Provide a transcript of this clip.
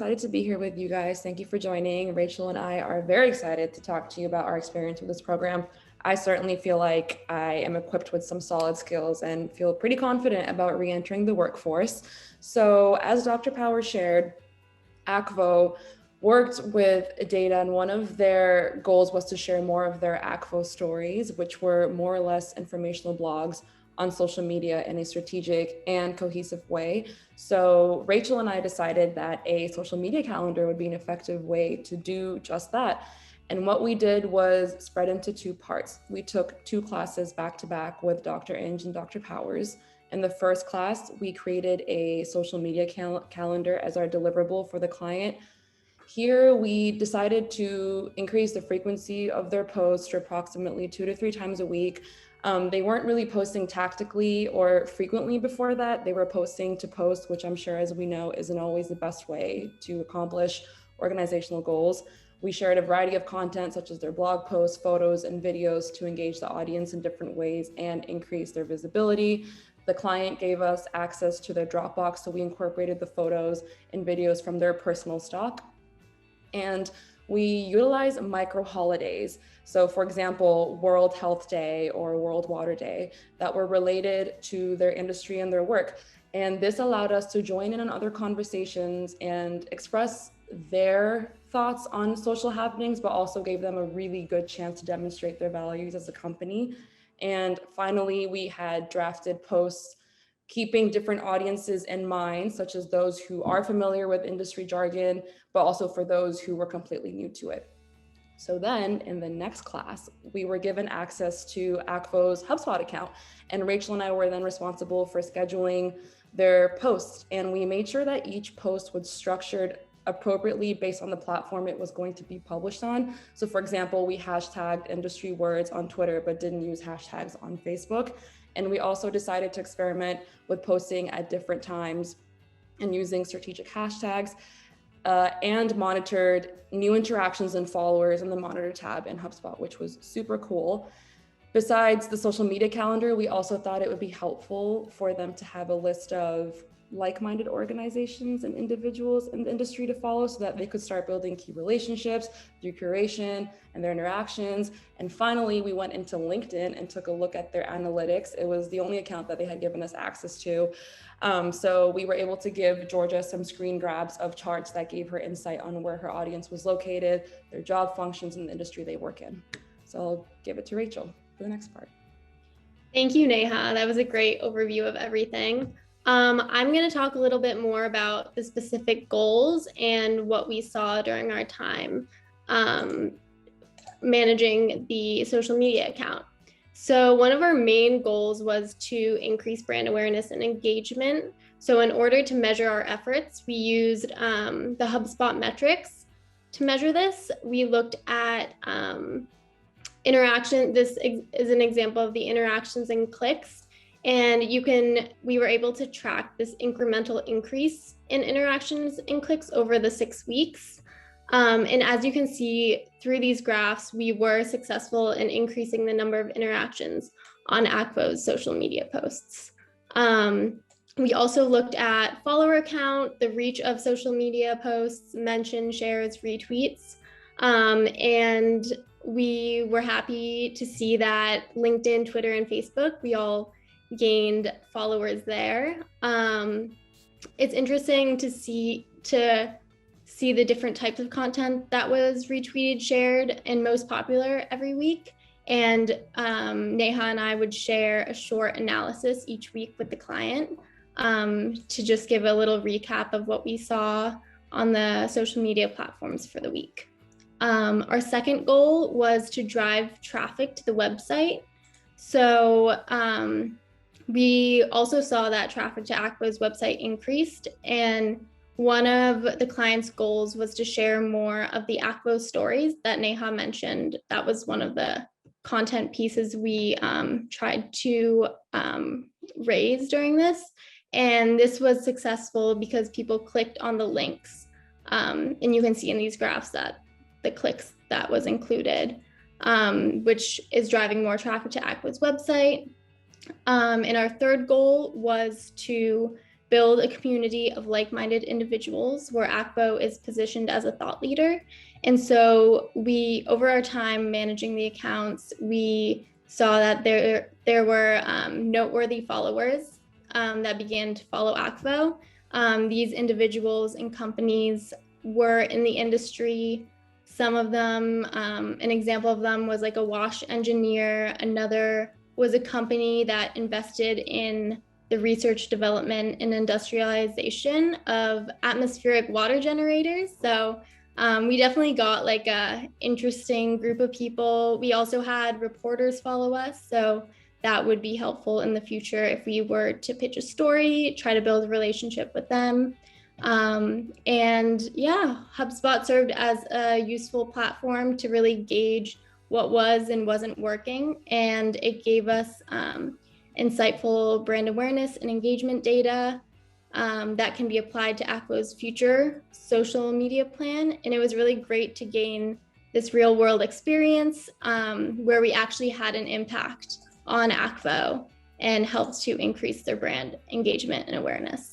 excited to be here with you guys. Thank you for joining. Rachel and I are very excited to talk to you about our experience with this program. I certainly feel like I am equipped with some solid skills and feel pretty confident about re-entering the workforce. So as Dr. Power shared, ACVO worked with data, and one of their goals was to share more of their ACVO stories, which were more or less informational blogs on social media in a strategic and cohesive way. So Rachel and I decided that a social media calendar would be an effective way to do just that. And what we did was spread into two parts. We took two classes back to back with Dr. Inge and Dr. Powers. In the first class, we created a social media calendar as our deliverable for the client. Here, we decided to increase the frequency of their posts to approximately 2 to 3 times a week. They weren't really posting tactically or frequently before that. They were posting to post, which I'm sure, as we know, isn't always the best way to accomplish organizational goals. We shared a variety of content, such as their blog posts, photos, and videos to engage the audience in different ways and increase their visibility. The client gave us access to their Dropbox, so we incorporated the photos and videos from their personal stock. And we utilize micro holidays. So for example, World Health Day or World Water Day that were related to their industry and their work. And this allowed us to join in on other conversations and express their thoughts on social happenings, but also gave them a really good chance to demonstrate their values as a company. And finally, we had drafted posts keeping different audiences in mind, such as those who are familiar with industry jargon, but also for those who were completely new to it. So then in the next class, we were given access to ACVO's HubSpot account, and Rachel and I were then responsible for scheduling their posts. And we made sure that each post was structured appropriately based on the platform it was going to be published on. So for example, we hashtagged industry words on Twitter, but didn't use hashtags on Facebook. And we also decided to experiment with posting at different times and using strategic hashtags, and monitored new interactions and followers in the Monitor tab in HubSpot, which was super cool. Besides the social media calendar, we also thought it would be helpful for them to have a list of like-minded organizations and individuals in the industry to follow so that they could start building key relationships through curation and their interactions. And finally, we went into LinkedIn and took a look at their analytics. It was the only account that they had given us access to. So we were able to give Georgia some screen grabs of charts that gave her insight on where her audience was located, their job functions, and the industry they work in. So I'll give it to Rachel for the next part. Thank you, Neha. That was a great overview of everything. I'm going to talk a little bit more about the specific goals and what we saw during our time managing the social media account. So one of our main goals was to increase brand awareness and engagement. So in order to measure our efforts, we used the HubSpot metrics to measure this. We looked at interaction. This is an example of the interactions and clicks. And we were able to track this incremental increase in interactions and clicks over the 6 weeks. And as you can see through these graphs, we were successful in increasing the number of interactions on ACVO's social media posts. We also looked at follower count, the reach of social media posts, mentions, shares, retweets. And we were happy to see that LinkedIn, Twitter, and Facebook, we all gained followers there. It's interesting to see the different types of content that was retweeted, shared, and most popular every week. And Neha and I would share a short analysis each week with the client to just give a little recap of what we saw on the social media platforms for the week. Our second goal was to drive traffic to the website. So we also saw that traffic to ACVO's website increased, and one of the client's goals was to share more of the ACVO stories that Neha mentioned. That was one of the content pieces we tried to raise during this, and this was successful because people clicked on the links, and you can see in these graphs that the clicks that was included, which is driving more traffic to ACVO's website. And our third goal was to build a community of like-minded individuals where ACVO is positioned as a thought leader. And so we, over our time managing the accounts, we saw that there were noteworthy followers that began to follow ACVO. These individuals and companies were in the industry. Some of them, an example of them was like a wash engineer. Another was a company that invested in the research, development, and industrialization of atmospheric water generators. So we definitely got like a interesting group of people. We also had reporters follow us. So that would be helpful in the future if we were to pitch a story, try to build a relationship with them. And yeah, HubSpot served as a useful platform to really gauge what was and wasn't working. And it gave us insightful brand awareness and engagement data that can be applied to ACVO's future social media plan. And it was really great to gain this real world experience where we actually had an impact on ACVO and helped to increase their brand engagement and awareness.